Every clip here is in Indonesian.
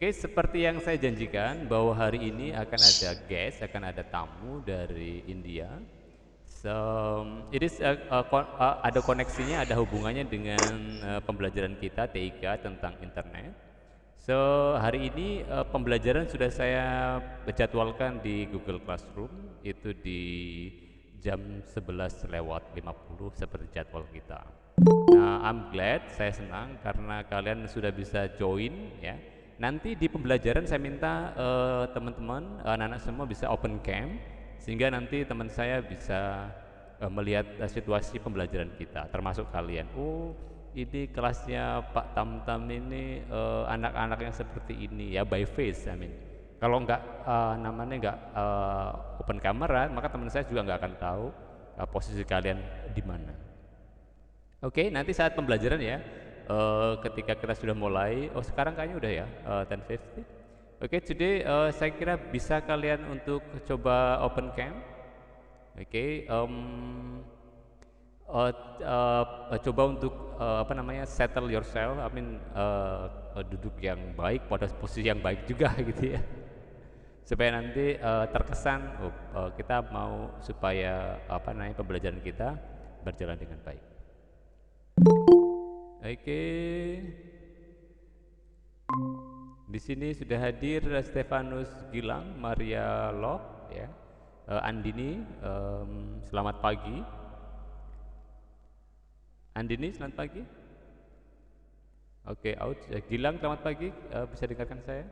Oke, seperti yang saya janjikan bahwa hari ini akan ada guest, akan ada tamu dari India. So, ada koneksinya, ada hubungannya dengan pembelajaran kita TIK tentang internet. So, hari ini pembelajaran sudah saya jadwalkan di Google Classroom itu di jam 11 lewat 50 seperti jadwal kita. Nah, I'm glad, saya senang karena kalian sudah bisa join ya. Nanti di pembelajaran saya minta teman-teman, anak-anak semua bisa open cam sehingga nanti teman saya bisa melihat situasi pembelajaran kita, termasuk kalian. Oh, ini kelasnya Pak Tamtam ini anak-anak yang seperti ini ya by face, I mean. Kalau nggak namanya nggak open camera, maka teman saya juga nggak akan tahu posisi kalian di mana. Oke, nanti saat pembelajaran ya, ketika kita sudah mulai, oh sekarang kayaknya udah ya, 10:50. Oke, today saya kira bisa kalian untuk coba open cam. Oke, coba untuk apa namanya settle yourself, I mean duduk yang baik pada posisi yang baik juga gitu ya, supaya nanti terkesan kita mau supaya apa namanya pembelajaran kita berjalan dengan baik. Oke, di sini sudah hadir Stefanus Gilang, Maria Lok, ya, Andini, selamat pagi. Andini, selamat pagi. Oke, out. Gilang, selamat pagi. Bisa dengarkan saya?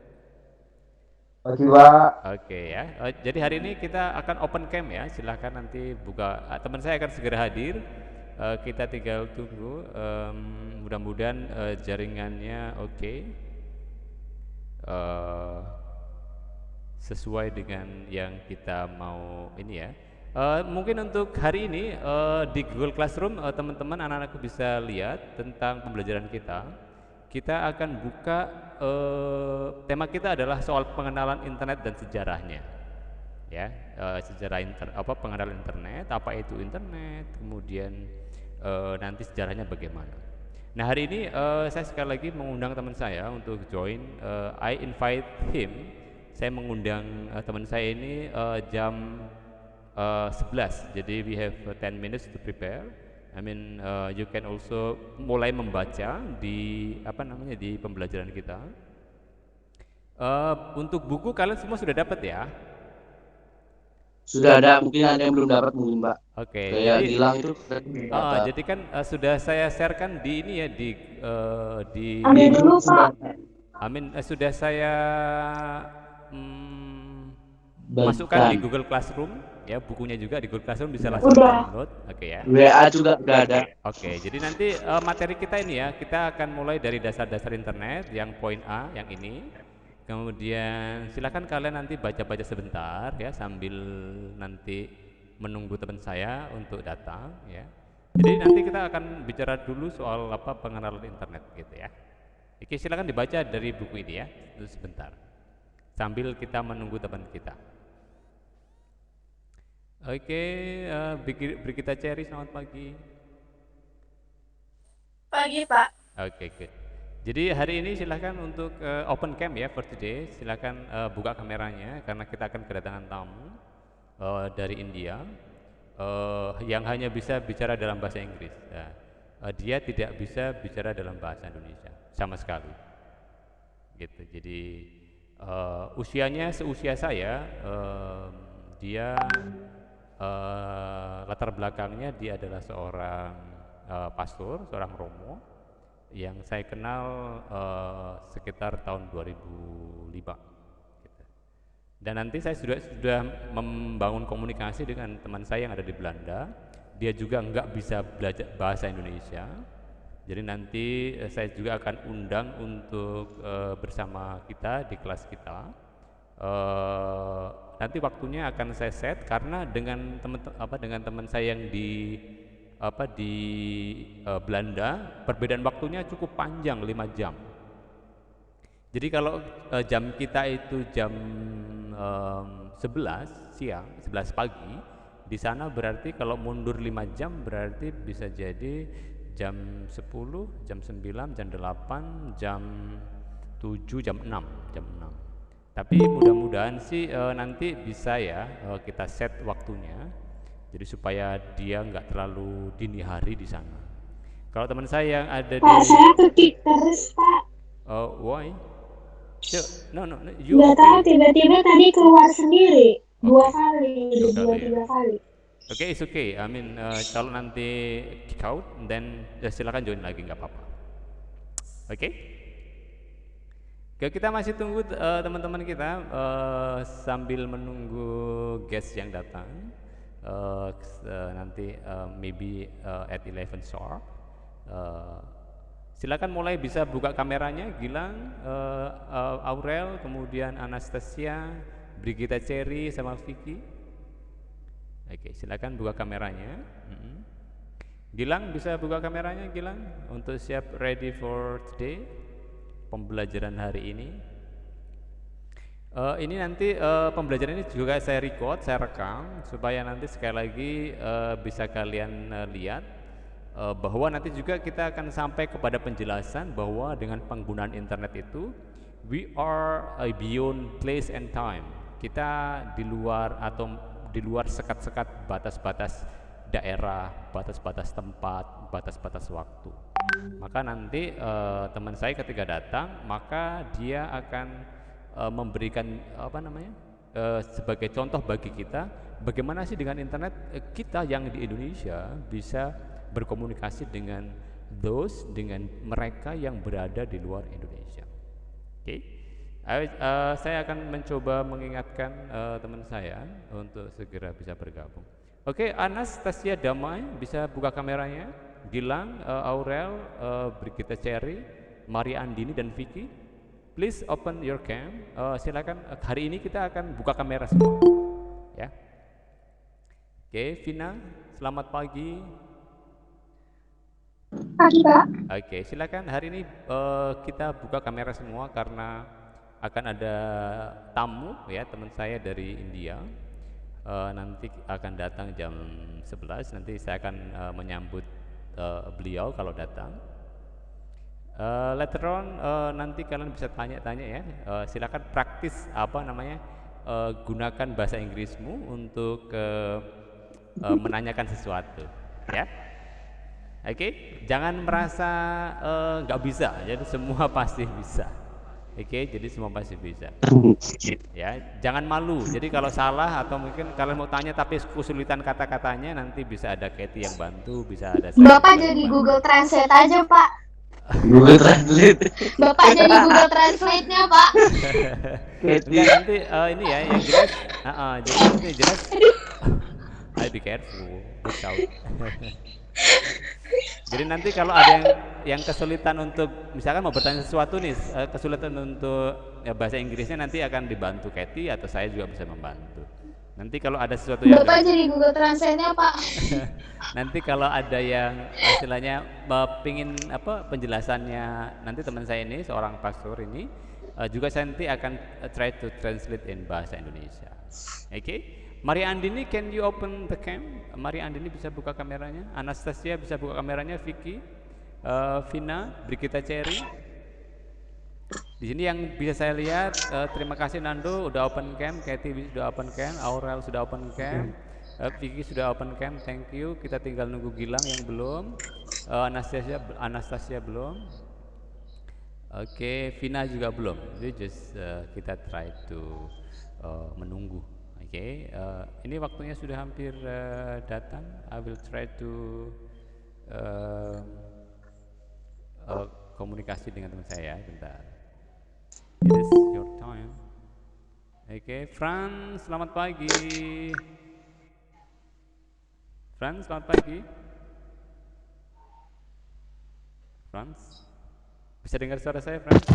Pagi Pak. Oke ya. Jadi hari ini kita akan open cam ya. Silahkan nanti buka. Teman saya akan segera hadir. Kita tinggal tunggu. Mudah-mudahan jaringannya oke. Sesuai dengan yang kita mau ini ya. Mungkin untuk hari ini di Google Classroom teman-teman anak-anakku bisa lihat tentang pembelajaran kita. Kita akan buka tema kita adalah soal pengenalan internet dan sejarahnya. Ya, sejarah pengenalan internet, apa itu internet, kemudian nanti sejarahnya bagaimana. Nah, hari ini saya sekali lagi mengundang teman saya untuk join. I invite him. Saya mengundang teman saya ini jam 11. Jadi we have 10 minutes to prepare. I mean you can also mulai membaca di apa namanya di pembelajaran kita. Untuk buku kalian semua sudah dapat ya? Sudah ada, mungkin ada yang belum dapat mungkin Pak. Oke, Kayak jadi Gilang itu dapat. jadi kan sudah saya sharekan di ini ya di Ambil dulu Pak. Amin, sudah saya masukkan di Bagikan. Google Classroom ya, bukunya juga di Google Classroom bisa langsung Udah. download. Oke ya. WA juga udah ada. Oke, jadi nanti materi kita ini ya, kita akan mulai dari dasar-dasar internet yang poin A yang ini. Kemudian silakan kalian nanti baca-baca sebentar ya sambil nanti menunggu teman saya untuk datang ya. Jadi nanti kita akan bicara dulu soal apa pengenalan internet gitu ya. Oke, silakan dibaca dari buku ini ya, itu sebentar. Sambil kita menunggu teman kita. Oke, Brigita Cherry, selamat pagi. Pagi, Pak. Oke, good. Jadi hari ini silahkan untuk open cam ya for today. Silahkan buka kameranya karena kita akan kedatangan tamu dari India yang hanya bisa bicara dalam bahasa Inggris. Nah, dia tidak bisa bicara dalam bahasa Indonesia sama sekali. Gitu. Jadi usianya seusia saya, dia latar belakangnya dia adalah seorang pastor, seorang romo yang saya kenal sekitar tahun 2005 gitu. Dan nanti saya sudah membangun komunikasi dengan teman saya yang ada di Belanda. Dia juga nggak bisa belajar bahasa Indonesia, jadi nanti saya juga akan undang untuk bersama kita di kelas kita. Nanti waktunya akan saya set karena dengan teman saya yang di Belanda, perbedaan waktunya cukup panjang, 5 jam. Jadi kalau jam kita itu jam 11 siang, 11 pagi, di sana berarti kalau mundur 5 jam berarti bisa jadi jam 10, jam 9, jam 8, jam 7 jam 6. Tapi mudah-mudahan sih nanti bisa ya kita set waktunya. Jadi supaya dia nggak terlalu dini hari di sana. Kalau teman saya yang ada di Pak, saya ketik terus, Pak. why? So, no, you Nggak tahu, okay? tiba-tiba tadi keluar sendiri. Dua Oke, kali, dua udah dua kali ya. tiga kali. Oke, it's okay. I mean, kalau nanti kick out, then silakan join lagi, nggak apa-apa. Oke? Oke, kita masih tunggu teman-teman kita sambil menunggu guest yang datang. Nanti maybe at 11 sharp. Silakan mulai bisa buka kameranya, Gilang, Aurel, kemudian Anastasia, Brigita Cherry, sama Vicky. Oke, silakan buka kameranya. Gilang bisa buka kameranya, Gilang, untuk siap ready for today, pembelajaran hari ini. Ini nanti pembelajaran ini juga saya record, saya rekam supaya nanti sekali lagi bisa kalian lihat bahwa nanti juga kita akan sampai kepada penjelasan bahwa dengan penggunaan internet itu we are beyond place and time. Kita di luar atau di luar sekat-sekat batas-batas daerah, batas-batas tempat, batas-batas waktu. Maka nanti teman saya ketika datang, maka dia akan memberikan apa namanya sebagai contoh bagi kita bagaimana sih dengan internet kita yang di Indonesia bisa berkomunikasi dengan dengan mereka yang berada di luar Indonesia. Oke, saya akan mencoba mengingatkan teman saya untuk segera bisa bergabung. Oke, Anastasia Damai bisa buka kameranya. Gilang, Aurel, Brigita Cherry, Maria Andini dan Vicky, please open your cam. Silakan. Hari ini kita akan buka kamera semua, ya. Oke, Vina, selamat pagi. Pagi, Pak. Oke, silakan. Hari ini kita buka kamera semua karena akan ada tamu ya, teman saya dari India. Nanti akan datang jam 11. Nanti saya akan menyambut beliau kalau datang. Later on nanti kalian bisa tanya-tanya ya. Silakan praktis apa namanya, gunakan bahasa Inggrismu untuk menanyakan sesuatu, ya. Oke, jangan merasa nggak bisa. Jadi semua pasti bisa. Oke, jadi semua pasti bisa. Ya, jangan malu. Jadi kalau salah atau mungkin kalian mau tanya tapi kesulitan kata-katanya, nanti bisa ada Katie yang bantu, bisa ada saya Bapak juga yang jadi bantu. Google Translate aja, Pak. Google Translate. Bapak jadi Google Translate-nya, Pak. Enggak, nanti ini ya yang jelas, jadi nanti jelas. Ayo be careful, watch out. Jadi nanti kalau ada yang kesulitan untuk misalkan mau bertanya sesuatu nih, kesulitan untuk bahasa Inggrisnya, nanti akan dibantu Katie atau saya juga bisa membantu. Nanti kalau ada sesuatu yang Bapak jadi Google Translate-nya, Pak. nanti kalau ada yang istilahnya pingin apa penjelasannya, nanti teman saya ini seorang pastor ini juga saya nanti akan try to translate in bahasa Indonesia. Oke. Maria Andini, can you open the cam? Maria Andini bisa buka kameranya. Anastasia bisa buka kameranya. Vicky, Vina, Brigita Cherry. Di sini yang bisa saya lihat, terima kasih Nando udah open cam, Katie sudah open cam, Aurel sudah open cam, Vicky sudah open cam, thank you. Kita tinggal nunggu Gilang yang belum, Anastasia belum. Oke, Vina juga belum. Jadi just kita try to menunggu. Oke, ini waktunya sudah hampir datang. I will try to komunikasi dengan teman saya. Bentar. It is your time. Oke, Franz, selamat pagi. Franz, selamat pagi. Franz, bisa dengar suara saya, Franz?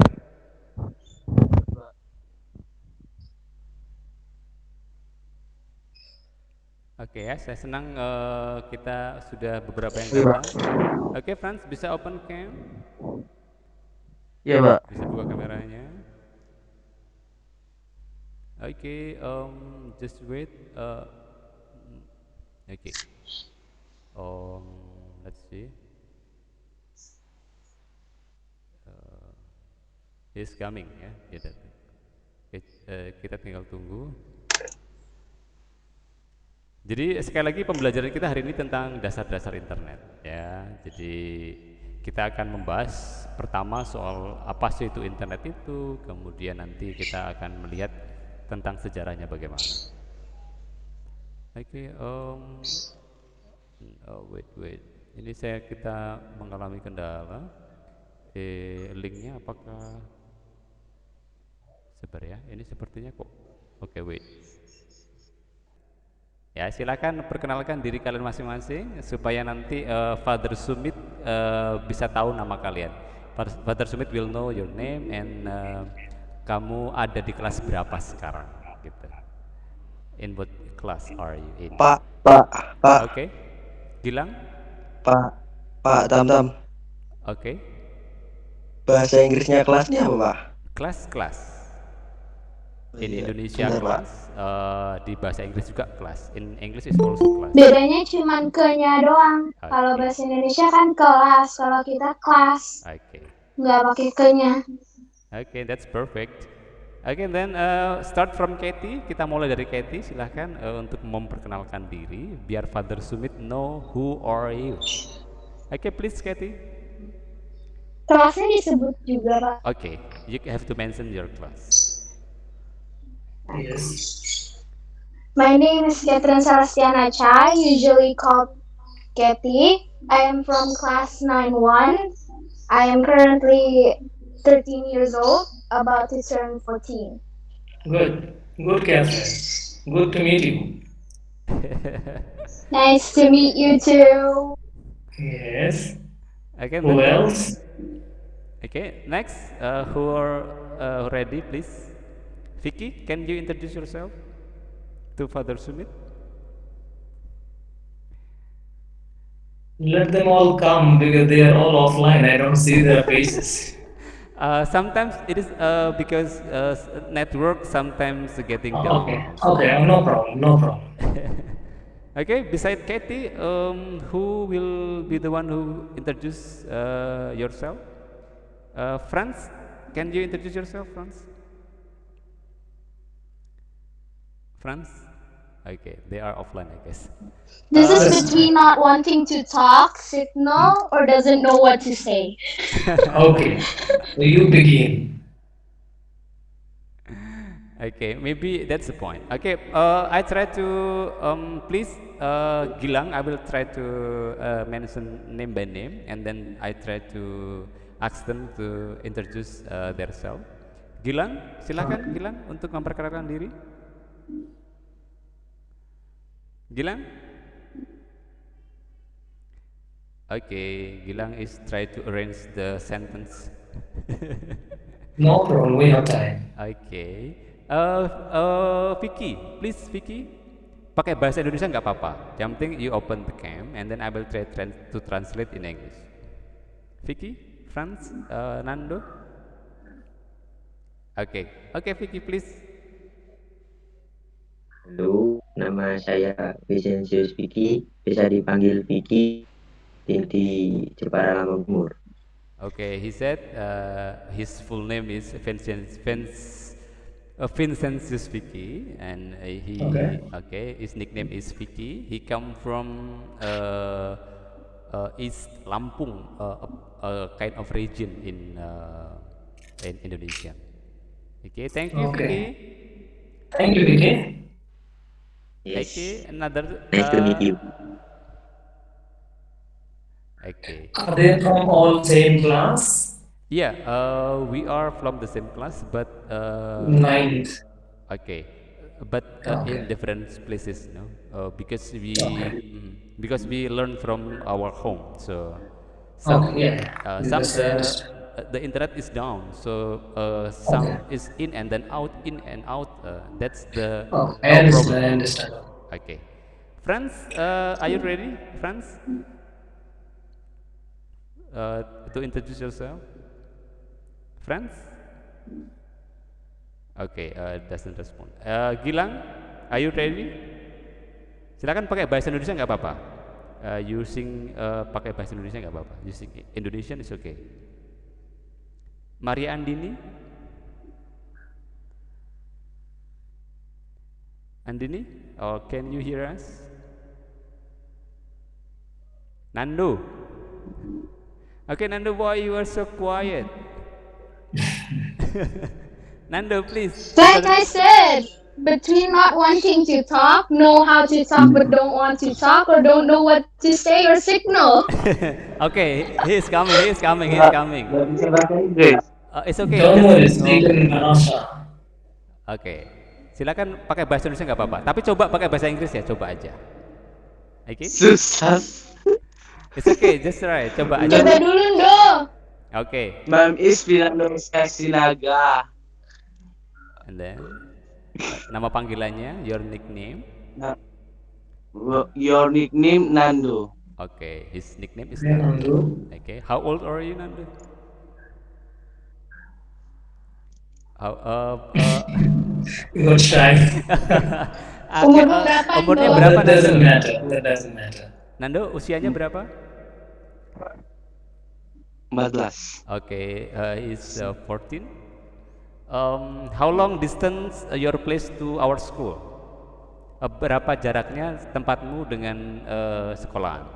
Oke ya, saya senang kita sudah beberapa yang datang. Oke, Franz, bisa open cam? Iya, Pak. Bisa buka kameranya. Oke, just wait. Oke. Let's see. He's coming ya. Dia datang. Oke, kita tinggal tunggu. Jadi sekali lagi pembelajaran kita hari ini tentang dasar-dasar internet ya. Jadi kita akan membahas pertama soal apa sih itu internet itu, kemudian nanti kita akan melihat tentang sejarahnya bagaimana. Oke, wait. Ini kita mengalami kendala. Linknya apakah sebar ya? Ini sepertinya kok. Oke, wait. Ya, silakan perkenalkan diri kalian masing-masing supaya nanti Father Sumit bisa tahu nama kalian. Father Sumit will know your name and kamu ada di kelas berapa sekarang gitu. In what class are you in? Pak. Oke. Gilang? Pak Tam. Oke. Bahasa Inggrisnya kelasnya apa, Pak? Kelas. In Iya, Indonesia bener, kelas, di bahasa Inggris juga kelas. In English is also class. Bedanya cuman ke-nya doang. Kalau Oke. bahasa Indonesia kan kelas, kalau kita kelas. Oke. Nggak pakai ke-nya. Okay, that's perfect. Okay, then start from Katie. Kita mulai dari Katie. Silahkan untuk memperkenalkan diri, biar Father Sumit know who are you. Okay, please Katie. Kelasnya disebut juga, Pak. Okay, you have to mention your class. Yes. My name is Catherine Celestiana Chai, usually called Katie. I am from class 9-1. I am currently 13 years old, about to turn 14. Good, Catherine. Good to meet you. Nice to meet you too. Yes. Okay, Who then, else? okay, next, who are ready, please? Vicky, can you introduce yourself to Father Sumit? Let them all come because they are all offline. I don't see their faces. Sometimes it is because network sometimes getting down. Okay, no problem. Okay, beside Katie, who will be the one who introduce yourself? Franz, can you introduce yourself, Franz? Okay, they are offline, I guess. This is between not wanting to talk, signal, or doesn't know what to say. Okay, so you begin. Okay, maybe that's the point. Okay, I try to please Gilang. I will try to mention name by name, and then I try to ask them to introduce themselves. Gilang, silakan Gilang untuk memperkenalkan diri. Gilang? Okay, Gilang is try to arrange the sentence. No problem, we have time. Okay. Vicky, please Vicky, pakai bahasa Indonesia nggak apa-apa. Yang penting you open the cam and then I will try to translate in English. Vicky, Franz, Nando. Okay, Vicky, please. Halo, nama saya Vicensius Vicky, bisa dipanggil Vicky, di Jepara Lamamur. Okay, he said his full name is Vincentius Vicky, and his nickname is Vicky. He come from East Lampung, a kind of region in Indonesia. Okay, thank you, Vicky. Thank you, Vicky. Yes. Okay, another. Nice to meet you. Okay. Are they from all same class? Yeah, we are from the same class, but Nice. okay, but in different places, no? Because we learn from our home, so some some the internet is down, so some is in and then out, in and out. That's the I problem. understand. Okay, Franz, are you ready, Franz? To introduce yourself, Franz? Okay, doesn't respond. Gilang, are you ready? Silakan pakai bahasa Indonesia nggak apa-apa. Pakai bahasa Indonesia nggak apa-apa. Using Indonesian is okay. Maria Andini, Andini, or can you hear us? Nando. Okay, Nando, why you are so quiet? Nando, please. Like I said, between not wanting to talk, know how to talk but don't want to talk, or don't know what to say or signal. Okay, he's coming. He's coming. He's coming. Nggak bisa bahasa Inggris. It's okay. Don't worry, Just speak in Bahasa. oke. Silakan pakai bahasa Indonesia nggak apa-apa. Tapi coba pakai bahasa Inggris ya, coba aja. Oke? Susah. It's okay, just try. Coba aja. Coba dulu dong. Oke. Mam is Indonesia Sinaga. And then nama panggilannya, your nickname. Your nickname Nando. Okay, his nickname is Yeah, Nando. Nando. Okay, how old are you, Nando? How, You got shy. Umurmu berapa, umurnya Nando? berapa, That doesn't Nando? matter. That doesn't matter. Nando, usianya berapa? 14. Okay, he's 14. How long distance your place to our school? Berapa jaraknya tempatmu dengan sekolahan?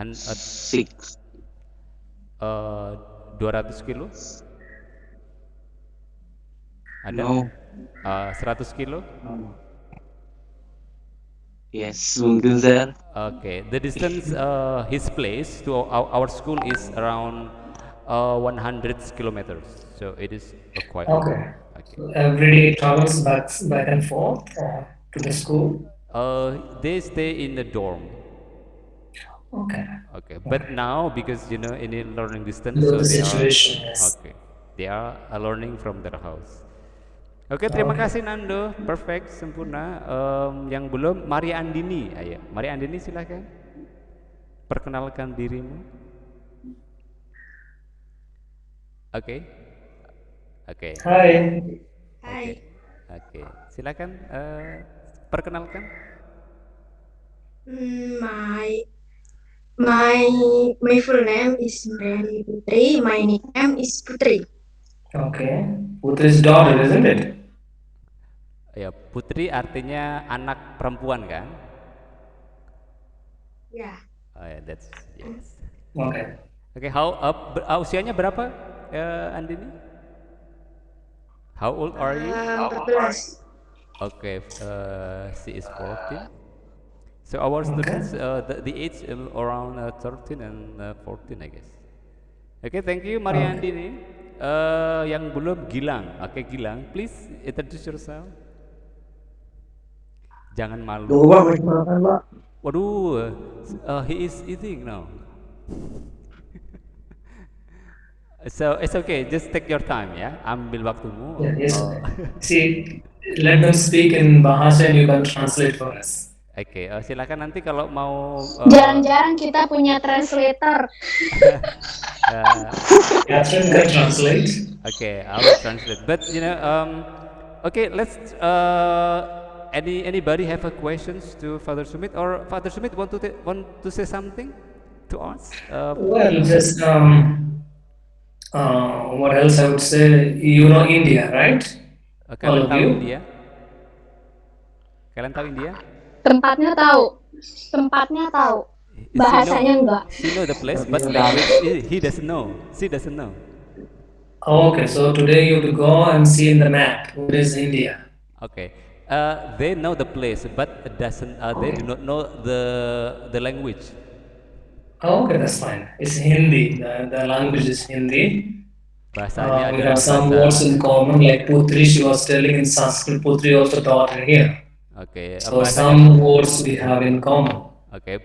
6. 200 kilo? Ada? No. 100 kilo? Yes, mungkin sir. Okay, the distance his place to our school is around 100 kilometers. So it is quite Okay. Okay. Every day travels back and forth to the school. They stay in the dorm. Okay. Okay, but now because you know in a learning distance, Know so the they situation, are yes. okay. They are learning from their house. Oke, terima kasih Nando, perfect, sempurna. Yang belum, Maria Andini, ayo, Maria Andini silakan, perkenalkan dirimu. Oke, oke, Hi. Hai. oke, silakan perkenalkan. My full name is Mariani Putri. My nickname is Putri. Okay. Putri's daughter, isn't it? Ya, Putri artinya anak perempuan kan? Yeah. Oh ya, that's yes. Okay. Oke, usianya berapa, Andini? How old are you? 14. Okay, she is 14. So our students, the age around 13 and 14, I guess. Okay, thank you, Maria Andini. Yang belum, Gilang. Oke, Gilang, please introduce yourself. Jangan malu. Pak, masih makan, Pak. Waduh, he is eating now. So it's okay, just take your time ya. Ambil waktumu. Yeah, yes. See, let them speak in Bahasa and you can translate for us. Oke, silakan nanti kalau mau. Jarang-jarang kita punya translator. Catherine can translate. Okay, I will translate. But you know, okay, let's. Anybody have a questions to Father Sumit, or Father Sumit want to say something to us? Well, just what else I would say? You know India, right? All Kalian of tahu you? India? Kalian tahu India? Tempatnya tahu. Bahasanya enggak. She know the place, but language he doesn't know. She doesn't know. Oh, okay, so today you have to go and see in the map what is India. Okay, they know the place, but they do not know the language. Oh, okay, that's fine. It's Hindi. The language is Hindi. Bahasanya We adalah have some bahasa. words in common, like Putri. She was telling in Sanskrit, Putri also taught here. Oke, So bahasanya. some words we have in common. Oke,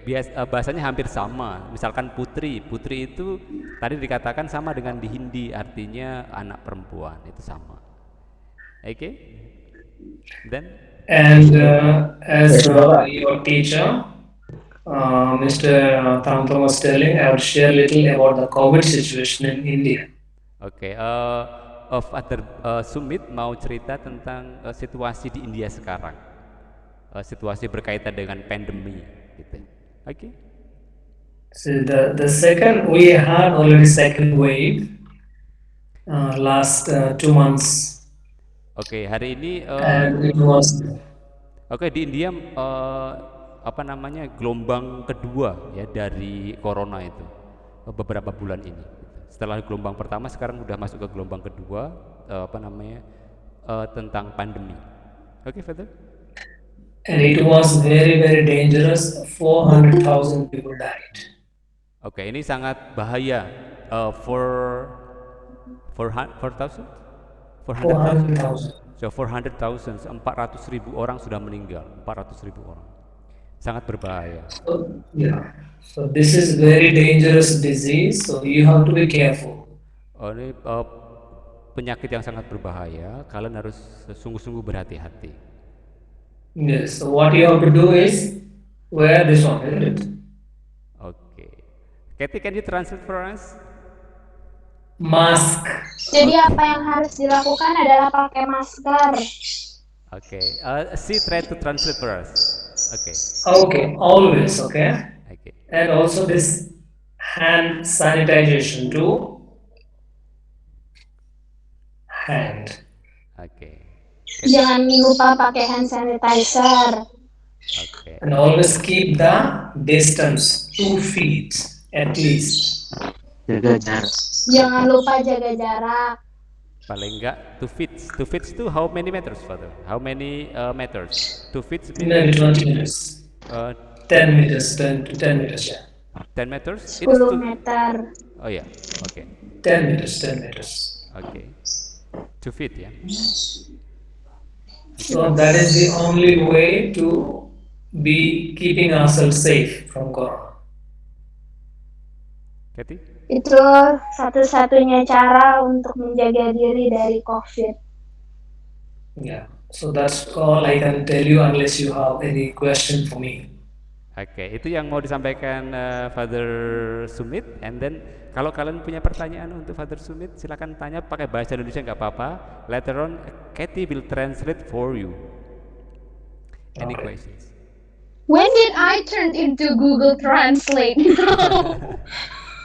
bahasanya hampir sama. Misalkan putri itu tadi dikatakan sama dengan di Hindi, artinya anak perempuan, itu sama. Oke, then And as your teacher, Mr. Thampam was telling, I would share a little about the COVID situation in India. oke, Father Sumit mau cerita tentang situasi di India sekarang, situasi berkaitan dengan pandemi, gitu. Oke. So the second, we had already second wave last 2 months. Oke, hari ini and it was oke di India apa namanya gelombang kedua ya dari corona itu beberapa bulan ini. Setelah gelombang pertama sekarang udah masuk ke gelombang kedua apa namanya tentang pandemi. Oke, Father? and it was very dangerous. 400,000 people died. Oke, ini sangat bahaya for 4,000? 400,000. 400,000. So 400,000, 400.000 orang sudah meninggal, 400.000 orang. Sangat berbahaya. So, yeah. So this is very dangerous disease. So you have to be careful. Ini penyakit yang sangat berbahaya. Kalian harus sungguh-sungguh berhati-hati. Yes. So what you have to do is wear this one, isn't it? Oke. Kathy, can you translate for us? Mask. Jadi apa yang harus dilakukan adalah pakai masker. Oke. She try to translate for us. Oke. Okay. Always. Okay. Oke. And also this hand sanitization too. Hand. Oke. Jangan lupa pakai hand sanitizer. Oke. And always keep the distance 2 feet at least. Jaga jarak. Jangan lupa jaga jarak. Paling enggak 2 feet. 2 feet itu how many meters, Father? How many meters? 2 feet Maybe 20 meters. 10 meters, 10 to 10 meters, yeah. 10 meters? 10 meter. Oh ya, oke. 10 meters, 10 meters. Oke. 2 feet ya. So that is the only way to be keeping ourselves safe from corona. Kathy? Itu satu-satunya cara untuk menjaga diri dari COVID. Yeah. So that's all I can tell you unless you have any question for me. Oke, itu yang mau disampaikan Father Sumit. And then kalau kalian punya pertanyaan untuk Father Sumit, silakan tanya pakai bahasa Indonesia nggak apa-apa. Later on, Kathy will translate for you. Any Okay. questions? When did I turn into Google Translate?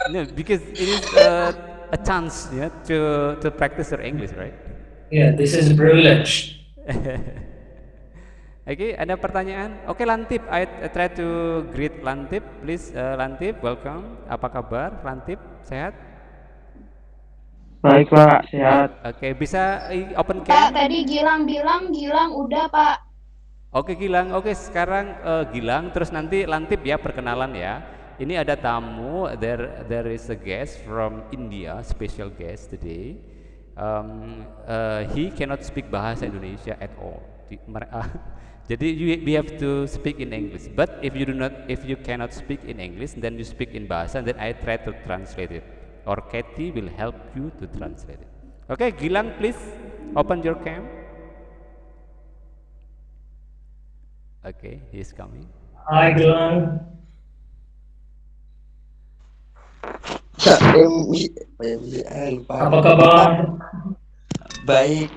No, because it is a chance yeah, to practice your English, right? Yeah, this is privilege. Oke, ada pertanyaan? Oke, Lantip, I try to greet Lantip, please. Lantip, welcome. Apa kabar, Lantip? Sehat? Baik Pak, sehat. Oke, bisa open Pak, cam? tadi Gilang bilang Gilang udah Pak. Oke, Gilang. Oke, sekarang Gilang. Terus nanti Lantip ya, perkenalan ya. Ini ada tamu. There is a guest from India, special guest today. He cannot speak bahasa Indonesia at all. Jadi we have to speak in English. But if you cannot speak in English, then you speak in bahasa. Then I try to translate it, or Kathy will help you to translate it. Okay, Gilang, please open your cam. Okay, he is coming. Hi, Glenn. Lupa. Apa kabar? Baik.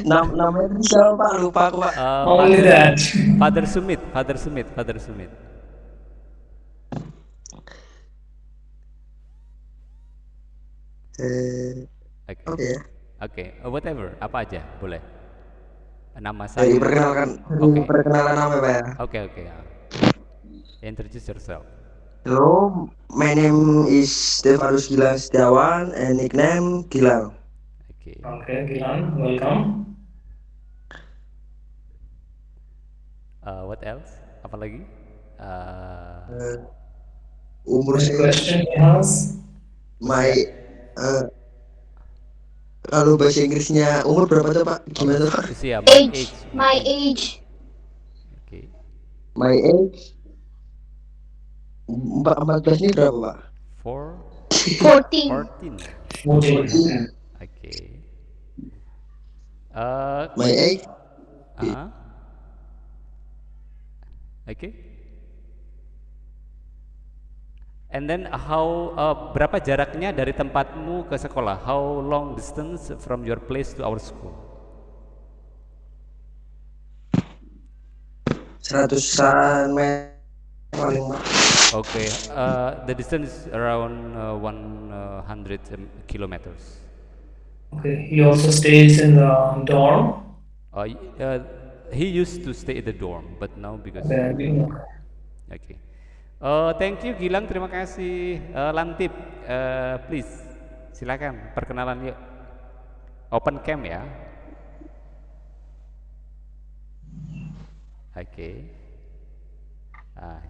Namanya siapa Pak? Lupa aku Pak. Only that. Father Sumit, Father Sumit, Father Sumit. Oke, Oke ya. oke, whatever, apa aja, boleh. Nama Jadi saya. perkenalkan. Oke. Perkenalan nama Pak ya. Oke, oke. Introduce yourself. Hello, my name is Stefanus Gilang Setiawan and nickname Gilang. Oke. Okay, Glenn, welcome. What else? Apa lagi? Umur Any saya, question he has? my kalau bahasa Inggrisnya umur berapa tuh Pak? Gimana tuh Pak? Usia, My age. Oke. My age 14 ini berapa Pak? 14. 14. Oke. My age Oke. And then how berapa jaraknya dari tempatmu ke sekolah? How long distance from your place to our school? 100-an meter paling Pak. Okay, the distance is around 100 kilometers. Okay. He also stays in the dorm. Uh, y- uh, he used to stay at the dorm, but now because Okay. okay. Thank you Gilang, terima kasih. Lantip, please silakan perkenalan yuk. Open cam ya. Okay.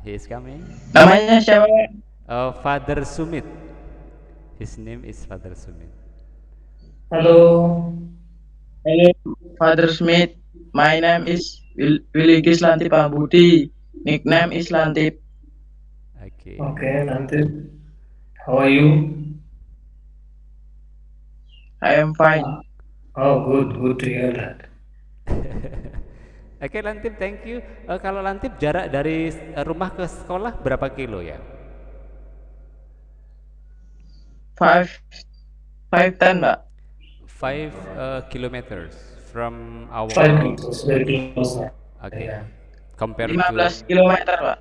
He is coming. Namanya siapa? Father Sumit. His name is Father Sumit. Hello. Hello, Father Smith. My name is Willigis Lantip Ambudi. Nickname is Lantip. Okay. Okay, Lantip. How are you? I am fine. Oh, good. Good to hear that. Oke Lantip, thank you. Kalau Lantip jarak dari rumah ke sekolah berapa kilo ya? 5'10", Mbak. 5 kilometers from our 5 kilometers, very close. Okay. Yeah. Compared 15 to kilometer, Pak.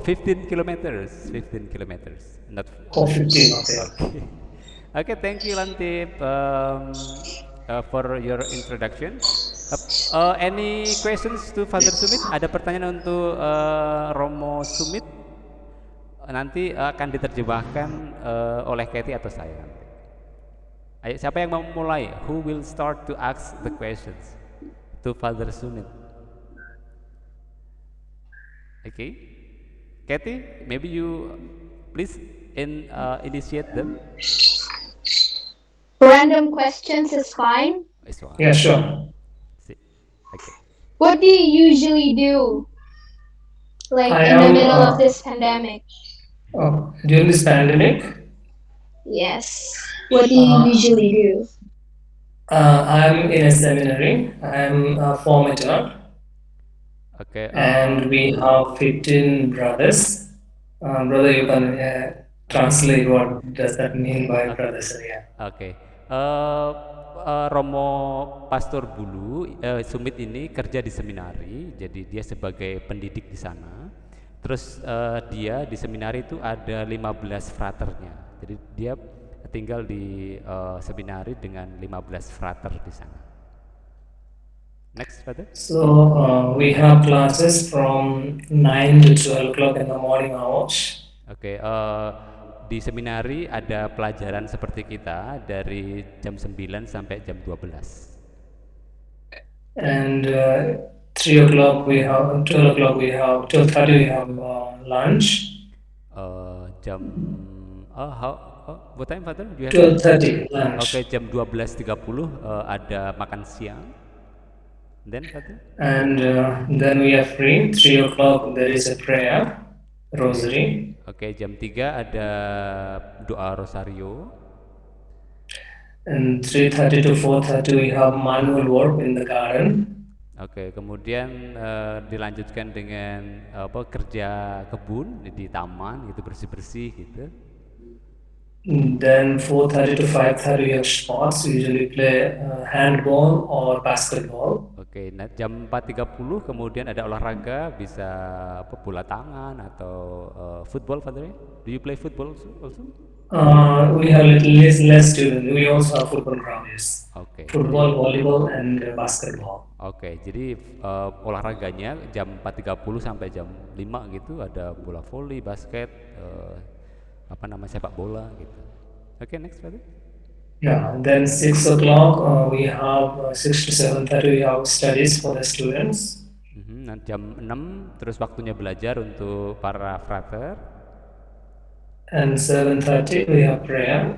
15 kilometers, 15 kilometers, not Oh, 15. Okay. okay. Okay, thank you Lantip for your introduction. Any questions to Father Sumit? Ada pertanyaan untuk Romo Sumit? Nanti akan diterjemahkan oleh Katie atau saya. Ayo, siapa yang mau mulai? Who will start to ask the questions to Father Sumit? Okay, Katie, maybe you please initiate them. Random questions is fine. It's fine. Yeah, sure. Okay. What do you usually do? Like I in the am, middle of this pandemic? During this pandemic, Yes. What do you usually do? I'm in a seminary. I'm a formator, Okay. and we have 15 brothers. Brother, you can translate what does that mean by brothers? Yeah. Oke. Romo Pastor Bulu Sumit ini kerja di seminari, jadi dia sebagai pendidik di sana. Terus dia di seminari itu ada 15 fraternya. Jadi dia tinggal di seminari dengan 15 frater di sana. Next, Father. So we have classes from 9 to 12 o'clock in the morning hours. Oke, di seminari ada pelajaran seperti kita dari jam 9 sampai jam 12. And 3 o'clock we have, 12 o'clock we have, 12:30 we have lunch. What time, Father? 12:30 lunch. Oke, jam 12.30 ada makan siang. Then, Father? And then we are free. 3 o'clock there is a prayer, rosary. Oke, jam 3 ada doa rosario. And 3:30 to 4:30 we have manual work in the garden. Oke, kemudian dilanjutkan dengan kerja kebun di taman gitu, bersih-bersih gitu. Then 4:30 to 5:30 we have sports. We usually play handball or basketball. Oke, nah jam 4.30 kemudian ada olahraga, bisa bola tangan atau football, Father? Do you play football also? We have less students. We also have football ground, yes. Oke. Football, volleyball, and basketball. Oke, jadi olahraganya jam 4.30 sampai jam 5 gitu, ada bola voli, basket, sepak bola gitu. Oke, next, Father. Yeah, and then 6 o'clock we have 6 to 7:30 we have studies for the students. Nah, jam 6 terus waktunya belajar untuk para frater. And 7:30 we have prayer.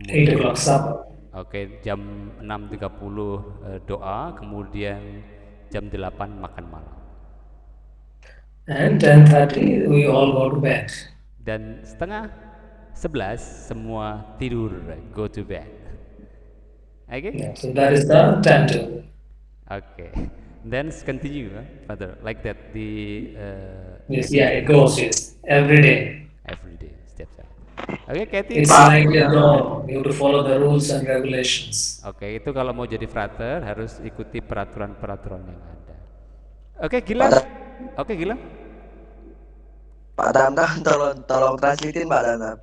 8 o'clock supper. Oke, jam 6.30 doa, kemudian jam 8 makan malam. And 10:30 we all go to bed. Dan setengah 11 semua tidur, go to bed. Okay? Yeah, so that is the timetable. Okay. Then continue, Father, like that. Yes, yeah, it goes, yes, every day. Every day, step step. Oke, Katie. It's like a law. You have to follow the rules and regulations. Oke, itu kalau mau jadi frater harus ikuti peraturan-peraturan yang ada. Oke, Gilang. Oke, Gilang. Pak Tamtam, tolong translatein Pak Tamtam.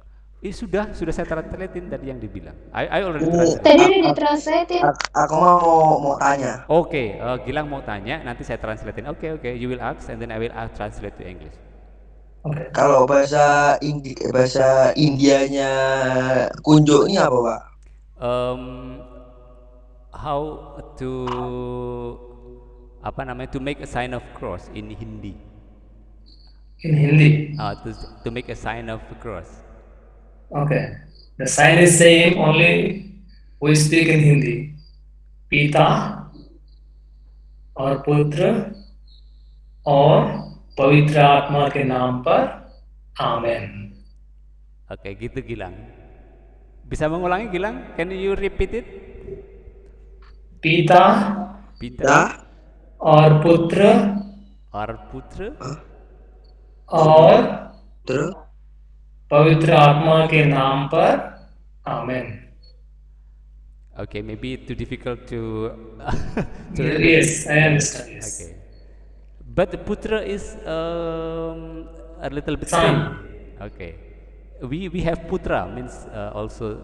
Sudah saya translatein tadi yang dibilang. I already Ini translate. Tadi udah ditranslatein. aku mau tanya. Oke, Gilang mau tanya, nanti saya translatein. Oke, you will ask and then I will translate to English. Okay. Kalau bahasa Indianya kunjo ini apa, Pak? How to to make a sign of cross in Hindi. In Hindi. To make a sign of cross. Okay. The sign is same, only we speak in Hindi. Pita और पुत्र और पवित्र आत्मा के नाम पर आमेन. Oke, gitu Gilang. Bisa mengulangi Gilang? Can you repeat it? पिता और पुत्र और पवित्र आत्मा के नाम पर आमेन. Okay, maybe too difficult to. Yes, I understand. Yes. Okay, but the putra is a little bit Son. same. Okay, we have putra means also.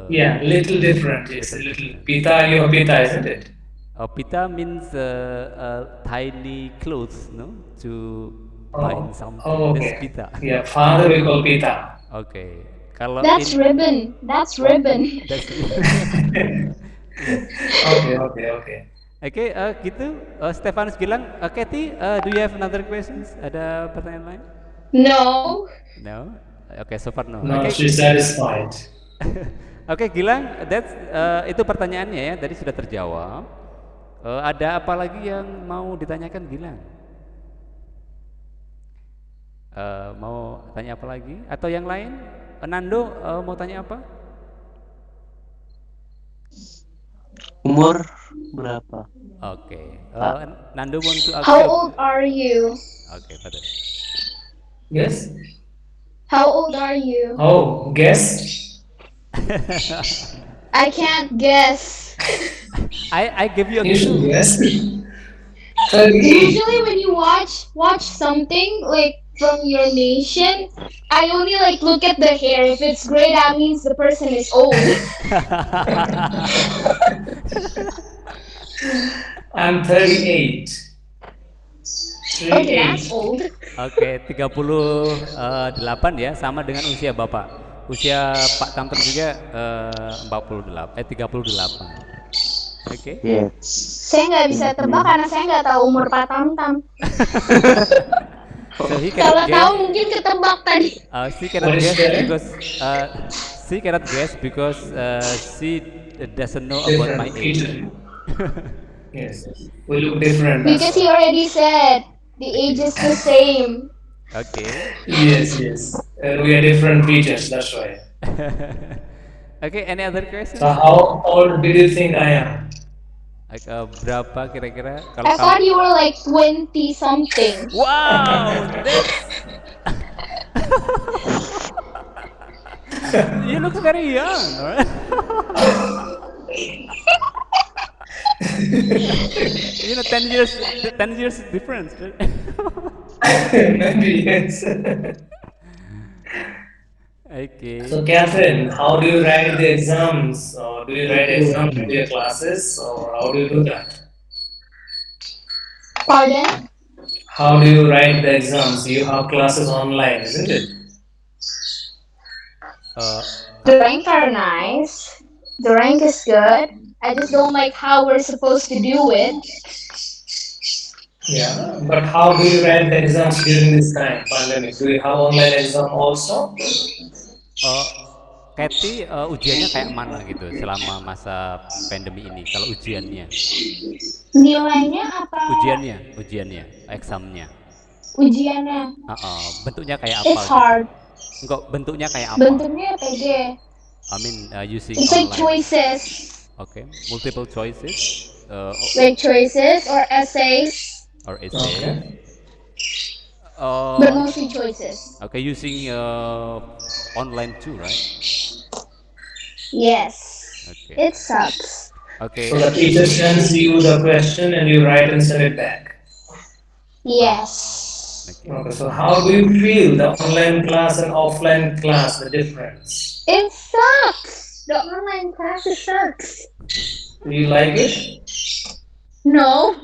Yeah, little different. Yes, a little. Pita, you have pita, isn't it? Pita means tiny clothes, no, to bind something. Oh, That's okay. pita. Yeah, father we call pita. Okay, kalau That's ribbon. That's ribbon. That's Okay. Oke, gitu. Stefanus Gilang, Kathy, do you have another questions? Ada pertanyaan lain? No. No. Oke, so far no. No, Oke. she's satisfied. Oke, Gilang, itu pertanyaannya ya, tadi sudah terjawab. Ada apa lagi yang mau ditanyakan Gilang? Mau tanya apa lagi? Atau yang lain? Nando mau tanya apa? Umur berapa? Oke. Nando want to ask How you. old are you? Oke, betul. Yes. How old are you? Oh, guess. I can't guess. I give you a You should clue. guess. 38. Usually when you watch something like from your nation, I only like look at the hair. If it's gray, that means the person is old. I'm 38. Okay, that's old. Oke, 38 ya, sama dengan usia Bapak. Usia Pak Tamton juga 38. Oke. Yes. Saya nggak bisa tebak karena saya nggak tahu umur Pak Tamtam. So he Kalau cannot tahu guess. mungkin ketebak tadi. She cannot What is guess that? because she cannot guess because she doesn't know about my Different age. feature. Yes. We look different. Because he already said the age is the same. Oke. Yes. And we are different features, that's why. Oke, any other question? So how old do you think I am? Like, berapa kira-kira kalau I thought you were like 20 something. Wow, that's you look very young. Right? You know, 10 years difference. Right? Maybe yes. Okay. So Catherine, how do you write the exams? Or do you write exams in your classes, or how do you do that? Pardon? How do you write the exams? You have classes online, isn't it? The rank are nice. The rank is good. I just don't like how we're supposed to do it. Yeah, but how do you write the exams during this time, pandemic? Do you have online exam also? Kathy, ujiannya kayak mana gitu selama masa pandemi ini? Kalau ujiannya, Nilainya apa? ujiannya, examnya. Ujiannya. Bentuknya kayak apa? It's hard. Enggak, bentuknya kayak apa? Bentuknya PG. I mean, using It's like online. choices. Okay, multiple choices. Like choices or essays. Or essay. But mostly choices. Okay, using online too, right? Yes. Okay. It sucks. Okay. So the teacher sends you the question and you write and send it back. Yes. Okay. Okay, so how do you feel the online class and offline class, the difference? It sucks. The online classes sucks. Do you like it? No,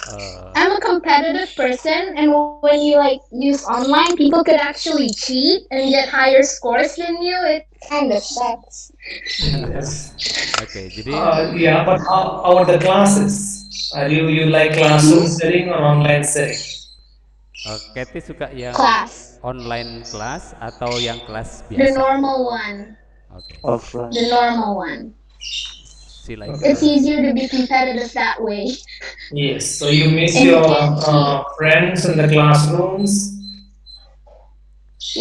Uh, I'm a competitive person, and when you like use online, people could actually cheat and get higher scores than you. It kind of sucks. Yes. Oke, jadi Yeah, but how are the classes? Are you like classroom setting or online setting? Kathy suka yang Class, online class atau yang kelas the biasa? normal one, Oke, Offline. the normal one. she like Okay. It's easier to be competitive that way. Yes. So you miss And you your can't cheat. friends in the classrooms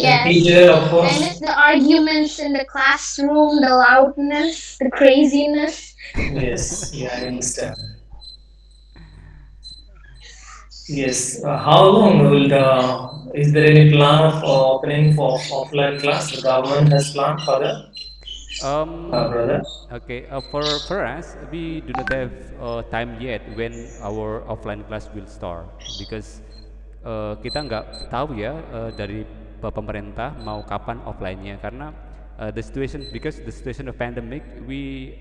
and Yes. teacher, of I course. miss the arguments in the classroom, the loudness, the craziness. Yes. Yeah, I understand. Yes. How long will the? Is there any plan of opening for offline class? The government has planned for that, brother. Okay, for us, we do not have time yet when our offline class will start because kita nggak tahu ya dari pemerintah mau kapan offline-nya karena the situation because the situation of pandemic we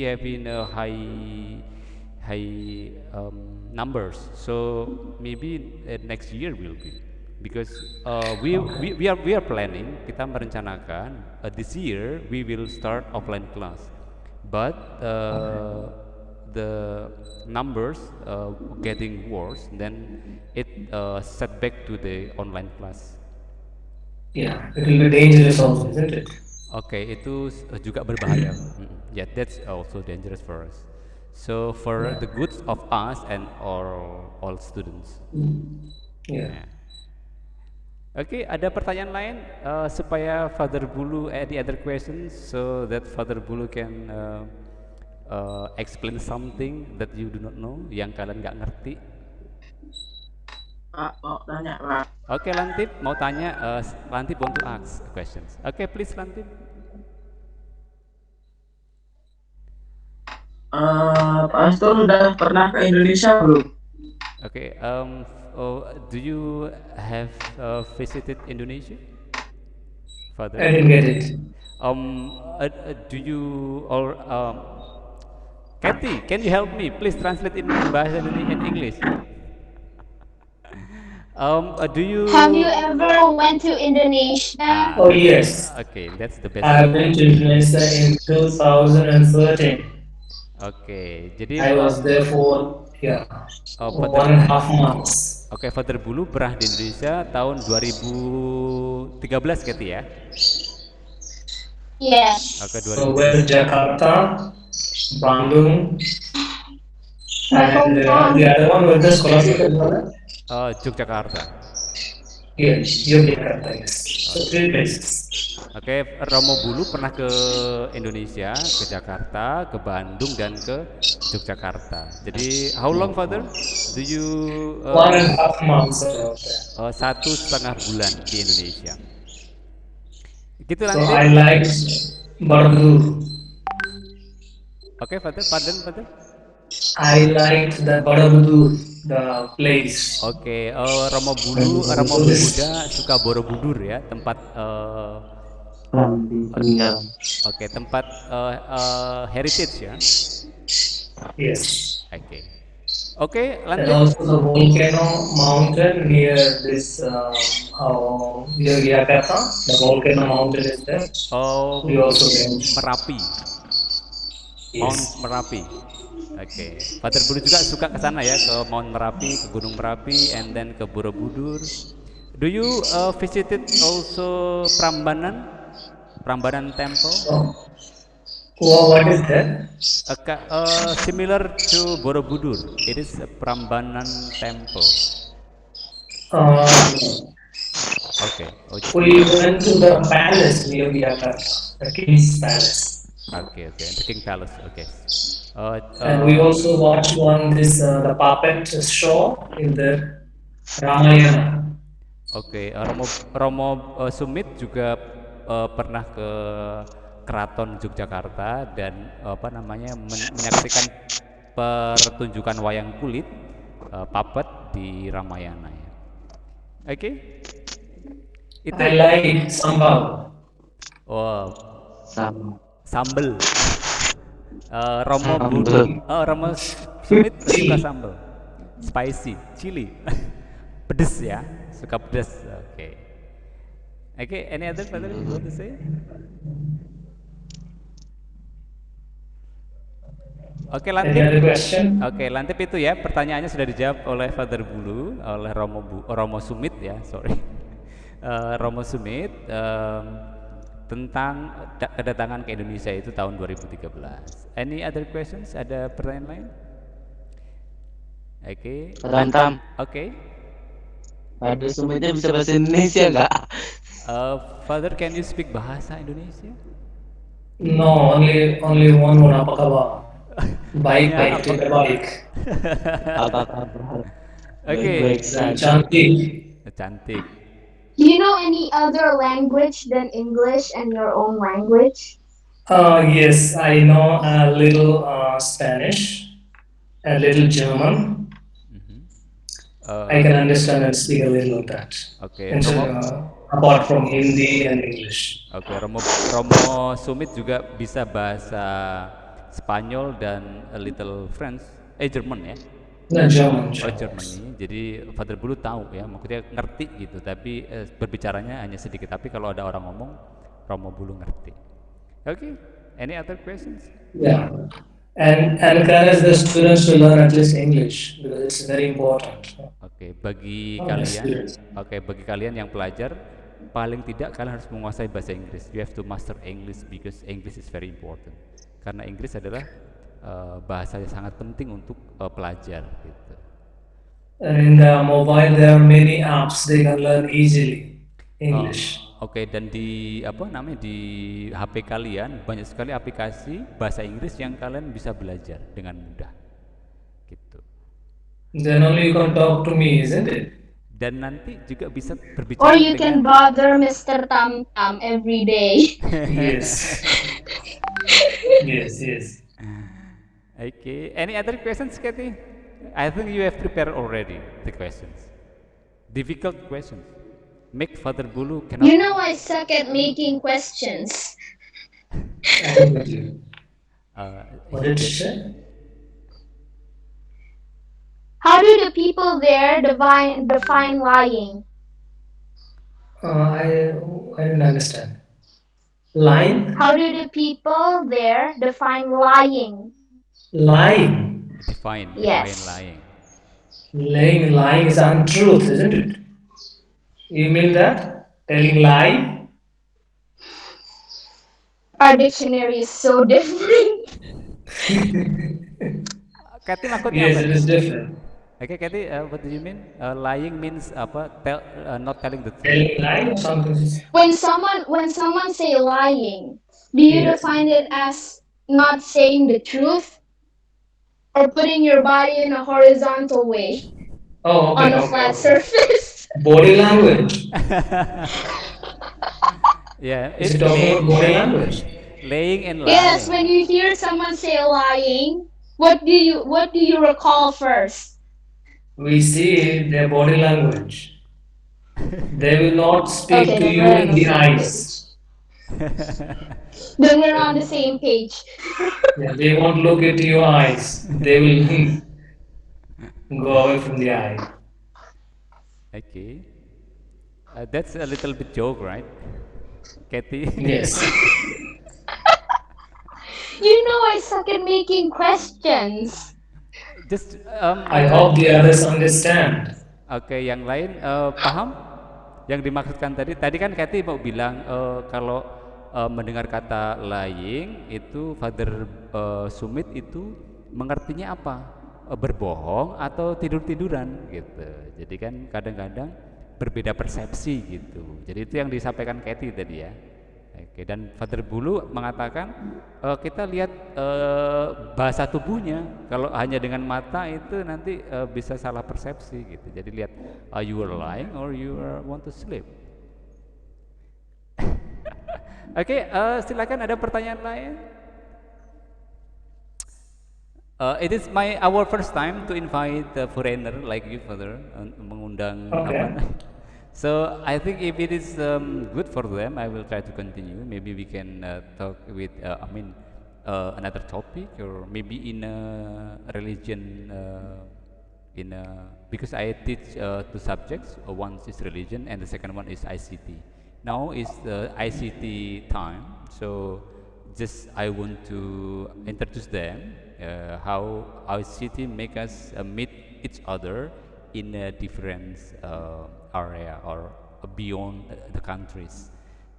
have in a high numbers, so maybe next year will be because we are planning, kita merencanakan this year we will start offline class, but the numbers getting worse, then it set back to the online class. Yeah, it will be dangerous also, isn't it? Oke, itu juga berbahaya. Yeah, that's also dangerous for us. So for the goods of us and all students. Yeah. Yeah. Oke, ada pertanyaan lain supaya Father Bulu the other questions so that Father Bulu can explain something that you do not know, yang kalian nggak ngerti. Pak, mau tanya, Pak. Oke, Lantip mau tanya, Lantip want to ask questions. Oke, please Lantip. Pak Astor udah pernah ke Indonesia belum? Oke, do you have visited Indonesia, Father? I didn't get it. Do you or Kathy, can you help me? Please translate in bahasa Indonesia and English. Do you? Have you ever went to Indonesia? Oh yes, Okay, that's the best. I have been to Indonesia in 2013. Oke, jadi I was there for Father, 1.5 months. Oke, Father Bulu pernah di Indonesia tahun 2013 Kathy ya? Yes. Oke, So where Jakarta, Bandung, and the other one was the scholarship as well. Yogyakarta. Yes, Yogyakarta. Yes. So 3 places. Oke, Romo Bulu pernah ke Indonesia, ke Jakarta, ke Bandung, dan ke Yogyakarta. Jadi, how long, Father? Do you 1.5 months around there. 1,5 bulan di Indonesia. Gitu So nanti. I liked Borobudur. Oke, Father, Father. I liked the Borobudur, the place. Oke, Romo Buddha suka Borobudur ya, tempat peninggalan. Oke, tempat heritage ya. Yes. Oke. Oke, And lanjut. also the volcano mountain near this Yogyakarta. The volcano mountain is there. We also went. Merapi. Mount Yes. Merapi. Oke. Father Bulu juga suka ke sana ya, ke Mount Merapi, ke Gunung Merapi, and then ke Borobudur. Do you visited also Prambanan Temple? What is that? Similar to Borobudur, it is a Prambanan Temple. Okay. We went to the palace near Yogyakarta, the king's palace. Okay, the King Palace. Okay. And we also watched the puppet show in the Ramayana. Oke, Romo Sumit juga pernah ke Keraton Yogyakarta dan menyaksikan pertunjukan wayang kulit puppet di Ramayana ya. Oke. Itu I like sambal. oh, Sam. sambel. Romo Sambel. Romo Sumit suka Chili. sambel. Spicy, chili. Pedes ya, suka pedes. Oke. Oke, any other brother you want to say? Oke, Any Lantip. other question? Oke, Lantip itu ya, pertanyaannya sudah dijawab oleh Father Bulu, oleh Romo Sumit ya, sorry. Romo Sumit tentang kedatangan ke Indonesia itu tahun 2013. Any other questions? Ada pertanyaan lain? Oke. Tam. Oke. Ada Sumitnya bisa bahasa Indonesia nggak? Father, can you speak bahasa Indonesia? No, only one more. Apa kabar? Baik, Hanya baik, apa? tidak baik. Apa kabar? Oke. Baik Dan saja. cantik. Cantik. Do you know any other language than English and your own language? Yes, I know a little Spanish, a little German. Mhm. I can understand and speak a little of that. Oke, And so, apart from Hindi and English. Oke, Romo Sumit juga bisa bahasa Spanyol dan a little French, German ya. No, German. Oh, Germany. Jadi Father Bulu tahu ya, maksudnya ngerti gitu, tapi berbicaranya hanya sedikit. Tapi kalau ada orang ngomong, Romo Bulu ngerti. Oke, any other questions? Yeah. And encourage the students to learn at least English because it's very important. Oke, bagi Oh, kalian, yes. bagi kalian yang pelajar, paling tidak kalian harus menguasai bahasa Inggris. You have to master English because English is very important. Karena Inggris adalah bahasa yang sangat penting untuk pelajar gitu. And in the mobile, there are many apps they can learn easily English. Oke, dan di di HP kalian banyak sekali aplikasi bahasa Inggris yang kalian bisa belajar dengan mudah. Gitu. Then only you can talk to me, isn't it? Dan nanti juga bisa berbicara Or you can dengan bother Mr. Tam Tam every day. Yes. Yes. Okay. Any other questions, Kathy? I think you have prepared already the questions. Difficult questions. Make Father Bulu cannot. You know I suck at making questions. I'm with you. What did you he- say? How do the people there define lying? I didn't understand. Lying? How do the people there define lying? Lying. define Yes. lying. Lying is untruth, isn't it? You mean that? Telling lie? Our dictionary is so different. Kathy maksudnya Yes, apa? it is different. Okay, Kathy, what do you mean? Lying means apa? Not telling the truth. Telling lie or something? When someone say lying, do you Yes. define it as not saying the truth or putting your body in a horizontal way Oh, on okay. a flat surface? Body language. Yeah, Is it talking about body language? laying and lying. Yes, when you hear someone say lying, what do you recall first? We see their body language. They will not speak Okay, to then you we're on in the the same eyes. Then we're on the same page. Yeah, they won't look into your eyes. They will go away from the eye. Okay. That's a little bit joke, right? Kathy? Yes. You know I suck at making questions. Just I hope the others understand. Oke, yang lain paham? Yang dimaksudkan tadi kan Kathy mau bilang kalau mendengar kata lying itu Father Sumit itu mengertinya apa? Berbohong atau tidur-tiduran gitu. Jadi kan kadang-kadang berbeda persepsi gitu. Jadi itu yang disampaikan Kathy tadi ya. Oke, dan Father Bulu mengatakan kita lihat bahasa tubuhnya. Kalau hanya dengan mata itu nanti bisa salah persepsi gitu. Jadi lihat you are lying or you want to sleep. Oke, silakan ada pertanyaan lain. It is our first time to invite a foreigner like you, Father, mengundang Okay. apa? So I think if it is good for them, I will try to continue. Maybe we can talk with, another topic, or maybe in a religion. Because I teach two subjects. One is religion, and the second one is ICT. Now is the ICT time, so just I want to introduce them how ICT make us meet each other in a different area or beyond the countries.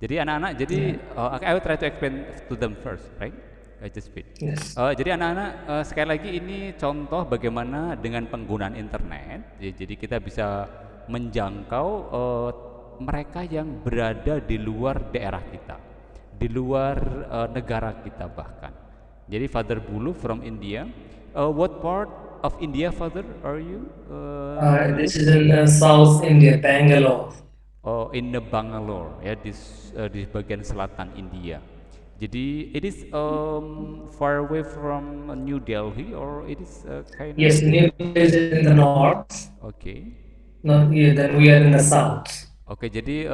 Jadi anak-anak, I will try to explain to them first, right? I just speak. Yes. Jadi anak-anak, sekali lagi ini contoh bagaimana dengan penggunaan internet, jadi kita bisa menjangkau mereka yang berada di luar daerah kita, di luar negara kita bahkan. Jadi Father Bulu from India. What part of India, Father, are you? This is in South India, Bangalore. Oh, in the Bangalore, ya, di bagian selatan India. Jadi it is far away from New Delhi, or it is kind of. Yes, New Delhi is in the north. Okay. No, yeah, then we are in the south. Oke, jadi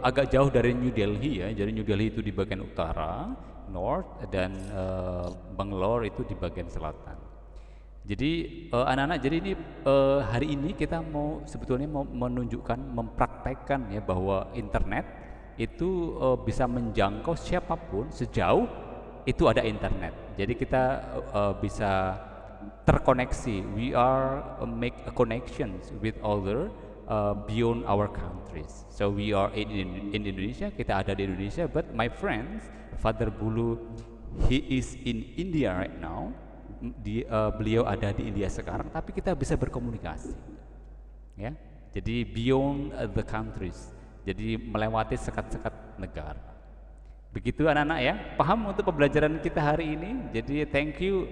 agak jauh dari New Delhi ya. Jadi New Delhi itu di bagian utara, north, dan Bangalore itu di bagian selatan. Jadi anak-anak, jadi ini hari ini kita sebetulnya mau menunjukkan, mempraktekkan ya bahwa internet itu bisa menjangkau siapapun sejauh itu ada internet. Jadi kita bisa terkoneksi. We are make a connections with other beyond our countries. So we are in Indonesia, kita ada di Indonesia, but my friends, Father Bulu, he is in India right now. Beliau ada di India sekarang, tapi kita bisa berkomunikasi. Ya, jadi beyond the countries. Jadi melewati sekat-sekat negara. Begitu anak-anak ya, paham untuk pembelajaran kita hari ini. Jadi thank you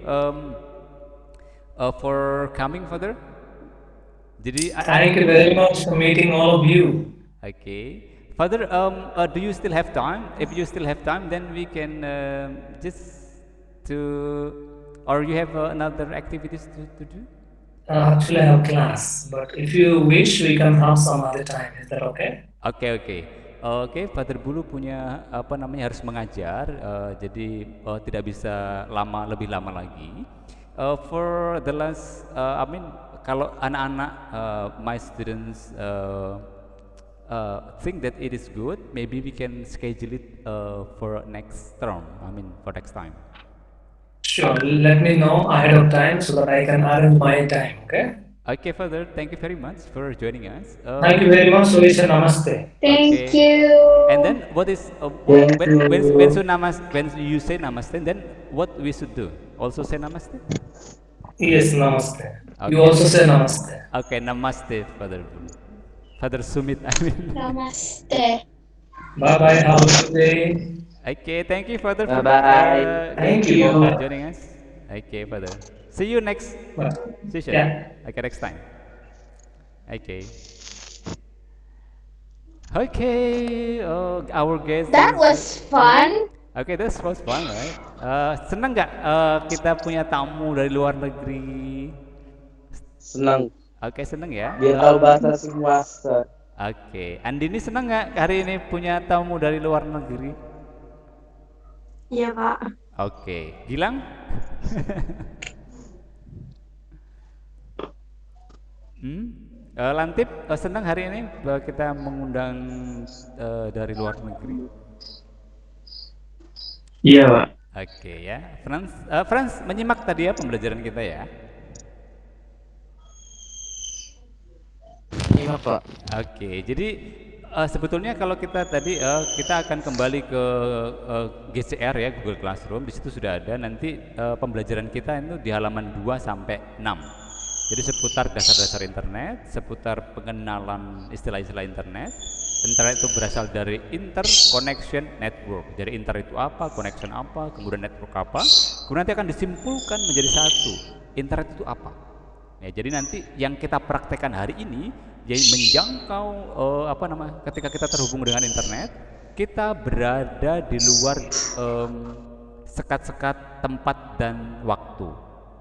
for coming, Father. Jadi Thank you very much for meeting all of you. Okay, Father, do you still have time? If you still have time, then we can or you have another activities to do? Actually, I have class, but if you wish, we can have some other time. Is that okay? Oke, Father Bulu punya harus mengajar, jadi tidak bisa lebih lama lagi. For the last, kalau anak-anak, my students think that it is good, maybe we can schedule it for next term. For next time. Sure. Let me know ahead of time so that I can arrange my time. Okay. Okay, Father. Thank you very much for joining us. Thank you very much. Sulisha, namaste. Thank Okay. you. And then what is Thank you. when you say namaste, then what we should do? Also say namaste? Yes, namaste. Okay. You also say namaste. Okay, namaste, Father Bulu. Father Sumit, Namaste. Bye bye. Have a good day. Okay, thank you, Father, for Bye-bye. Thank you. joining us. Okay, Father. See you next Bye. session. Yeah. Okay, next time. Okay. Okay, our guest. That was fun. Okay, that was fun, right? Senang nggak kita punya tamu dari luar negeri? Senang. Oke, senang ya. Biar tahu bahasa semua. Oke, Andini senang nggak hari ini punya tamu dari luar negeri? Iya, Pak. Oke, Gilang? Lantip, senang hari ini bahwa kita mengundang dari luar negeri. Iya, Pak. Oke ya, Franz menyimak tadi ya pembelajaran kita ya. Iya, Pak. Oke, jadi sebetulnya kalau kita tadi kita akan kembali ke GCR ya, Google Classroom. Di situ sudah ada nanti pembelajaran kita itu di halaman 2 sampai 6. Jadi seputar dasar-dasar internet, seputar pengenalan istilah-istilah internet. Internet itu berasal dari interconnection network. Jadi internet itu apa, connection apa, kemudian network apa. Kemudian nanti akan disimpulkan menjadi satu. Internet itu apa? Ya, jadi nanti yang kita praktekkan hari ini jadi menjangkau ketika kita terhubung dengan internet, kita berada di luar sekat-sekat tempat dan waktu.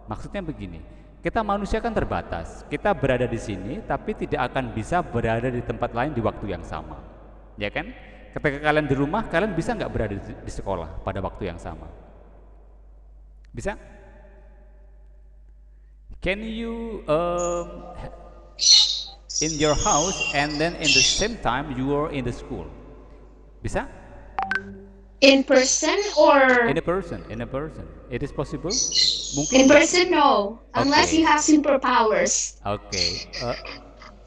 Maksudnya begini, kita manusia kan terbatas. Kita berada di sini, tapi tidak akan bisa berada di tempat lain di waktu yang sama, ya kan? Ketika kalian di rumah, kalian bisa nggak berada di sekolah pada waktu yang sama? Bisa? Can you in your house and then in the same time you are in the school? Bisa? In person or In a person, it is possible? Mungkin in nggak? person? No, unless Oke. you have superpowers. Oke,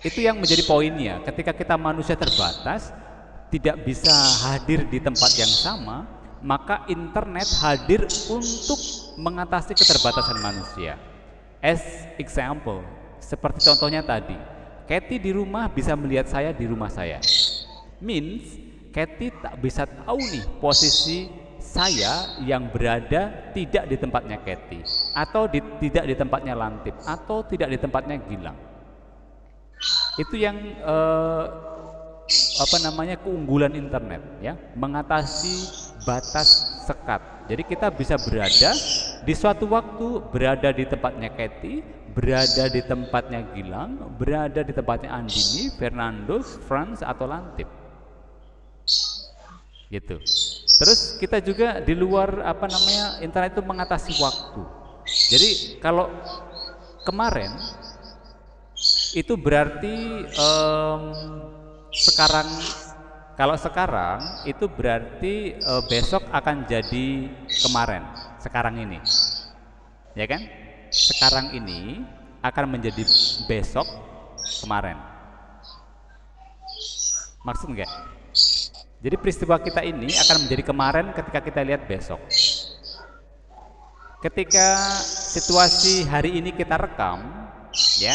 itu yang menjadi poinnya. Ketika kita manusia terbatas, tidak bisa hadir di tempat yang sama, maka internet hadir untuk mengatasi keterbatasan manusia. As example, seperti contohnya tadi, Kathy di rumah bisa melihat saya di rumah saya. Means, Kathy tak bisa tahu nih posisi saya yang berada tidak di tempatnya Kathy, atau tidak di tempatnya Lantip, atau tidak di tempatnya Gilang. Itu yang keunggulan internet, ya, mengatasi batas sekat. Jadi kita bisa berada di suatu waktu, berada di tempatnya Kathy, berada di tempatnya Gilang, berada di tempatnya Andini, Fernandos, Franz atau Lantip, gitu. Terus kita juga di luar internet itu mengatasi waktu. Jadi kalau kemarin itu berarti kalau sekarang itu berarti besok akan jadi kemarin, sekarang ini, ya kan? Sekarang ini akan menjadi besok kemarin. Maksud nggak? Jadi peristiwa kita ini akan menjadi kemarin ketika kita lihat besok. Ketika situasi hari ini kita rekam, ya,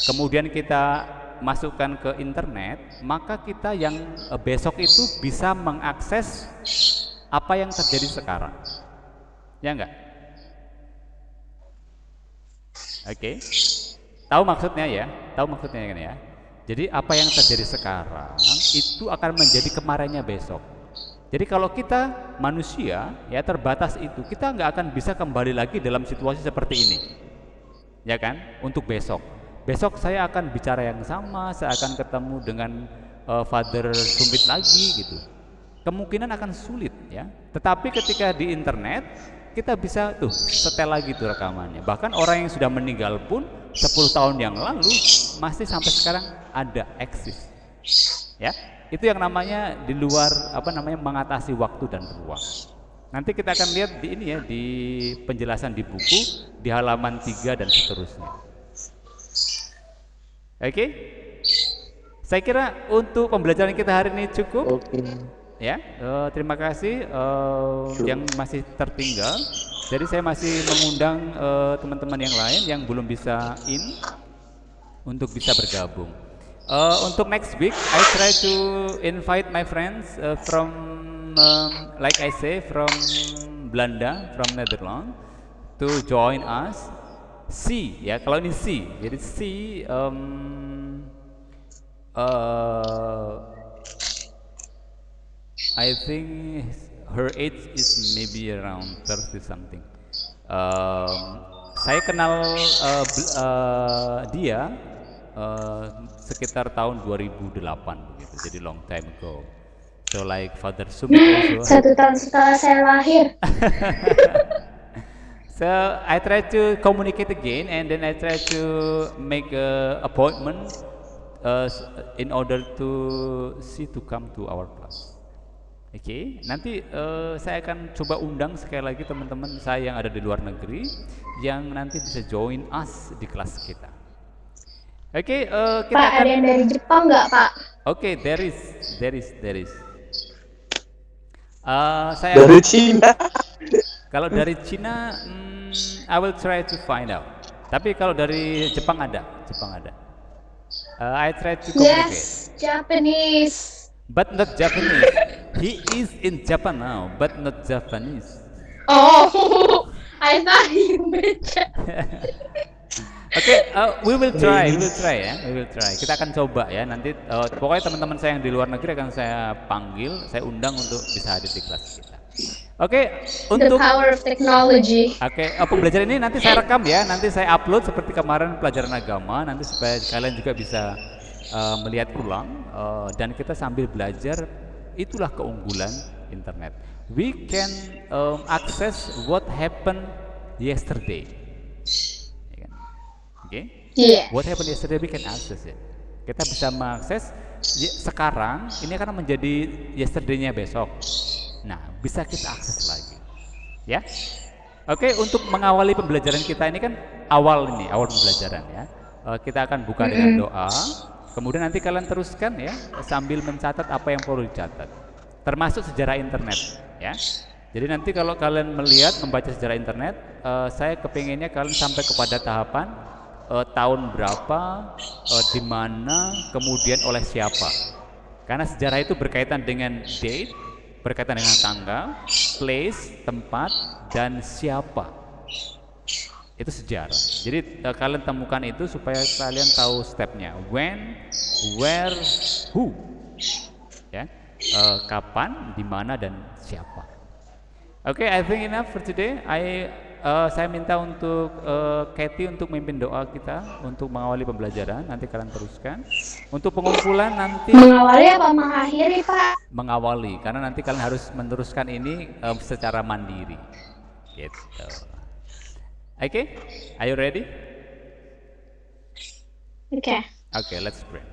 kemudian kita masukkan ke internet, maka kita yang besok itu bisa mengakses apa yang terjadi sekarang, ya enggak? Oke, tahu maksudnya ya? Tahu maksudnya kan ya? Jadi apa yang terjadi sekarang itu akan menjadi kemarinnya besok. Jadi kalau kita manusia ya terbatas itu, kita nggak akan bisa kembali lagi dalam situasi seperti ini, ya kan? Untuk besok. Besok saya akan bicara yang sama, saya akan ketemu dengan Father Sumit lagi gitu. Kemungkinan akan sulit ya. Tetapi ketika di internet kita bisa tuh setel lagi tuh rekamannya. Bahkan orang yang sudah meninggal pun 10 tahun yang lalu masih sampai sekarang ada eksis. Ya. Itu yang namanya di luar mengatasi waktu dan ruang. Nanti kita akan lihat di ini ya, di penjelasan di buku di halaman 3 dan seterusnya. Oke, saya kira untuk pembelajaran kita hari ini cukup. Ya, terima kasih yang masih tertinggal. Jadi saya masih mengundang teman-teman yang lain yang belum bisa untuk bisa bergabung. Untuk next week, I try to invite my friends from, like I say, from Belanda, from Netherlands, to join us. C, ya, kalau ini C, jadi C, I think her age is maybe around 30 something. Saya kenal dia sekitar tahun 2008 begitu, jadi long time ago. So like Father Sumit also. 1 tahun setelah saya lahir. So I try to communicate again, and then I try to make a appointment in order to come to our class. Oke, nanti saya akan coba undang sekali lagi teman-teman saya yang ada di luar negeri yang nanti bisa join us di kelas kita. Oke, kita Pak, akan. ada yang dari Jepang nggak, Pak? Oke, there is. Saya Dari Cina. kalau dari Cina, I will try to find out. Tapi kalau dari Jepang ada. I try to communicate. Yes, Japanese. But not Japanese. He is in Japan now, but not Japanese. Oh, I thought you meant Oke, we will try ya, Kita akan coba ya, nanti pokoknya teman-teman saya yang di luar negeri akan saya panggil, saya undang untuk bisa hadir di kelas kita. Oke, The untuk power of technology. pembelajaran ini nanti saya rekam ya, nanti saya upload seperti kemarin pelajaran agama, nanti supaya kalian juga bisa melihat ulang dan kita sambil belajar. Itulah keunggulan internet. We can access what happened yesterday. Ya kan? Oke. Yes. What happened yesterday we can access it. Kita bisa mengakses sekarang ini akan menjadi yesterday-nya besok. Nah, bisa kita akses lagi. Ya. Oke, untuk mengawali pembelajaran kita ini kan awal pembelajaran ya. Kita akan buka dengan doa. Kemudian nanti kalian teruskan ya sambil mencatat apa yang perlu dicatat. Termasuk sejarah internet ya. Jadi nanti kalau kalian membaca sejarah internet, saya kepinginnya kalian sampai kepada tahapan tahun berapa, di mana, kemudian oleh siapa. Karena sejarah itu berkaitan dengan date, berkaitan dengan tanggal, place, tempat, dan siapa. Itu sejarah. Jadi kalian temukan itu supaya kalian tahu stepnya. When, where, who. Ya, kapan, di mana, dan siapa. Oke, I think enough for today. Saya minta untuk Katie untuk memimpin doa kita untuk mengawali pembelajaran. Nanti kalian teruskan. Untuk pengumpulan nanti Mengawali apa mengakhiri, Pak? mengawali, karena nanti kalian harus meneruskan ini secara mandiri. Gitu. Oke, are you ready? Oke. Oke, let's pray.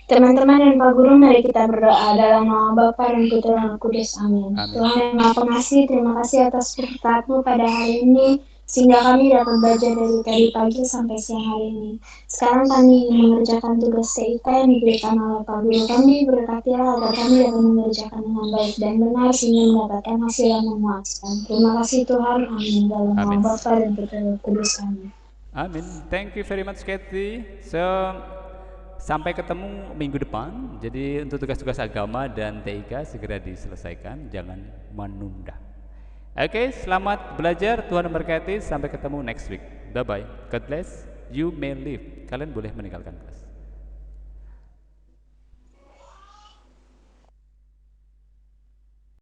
Teman-teman dan Pak Guru, mari kita berdoa dalam nama Bapa dan Putra dan Roh Kudus. Amin. Amin. Tuhan yang Maha Pengasih, terima kasih atas berkat-Mu pada hari ini, sehingga kami dapat belajar dari tadi pagi sampai siang hari ini. Sekarang kami ingin mengerjakan tugas TIK yang diberikan oleh Pak Guru. Kami berkatilah agar kami dapat mengerjakan dengan baik dan benar sehingga mendapatkan hasil yang memuaskan. Terima kasih Tuhan. Amin. Dalam nama Amin. Bapa dan Putra dan Roh Kudus. Amin. Amin. Thank you very much, Kathy. So, sampai ketemu minggu depan. Jadi untuk tugas-tugas agama dan TIK segera diselesaikan, jangan menunda. Oke, selamat belajar. Tuhan memberkati. Sampai ketemu next week. Bye bye. God bless. You may leave. Kalian boleh meninggalkan kelas.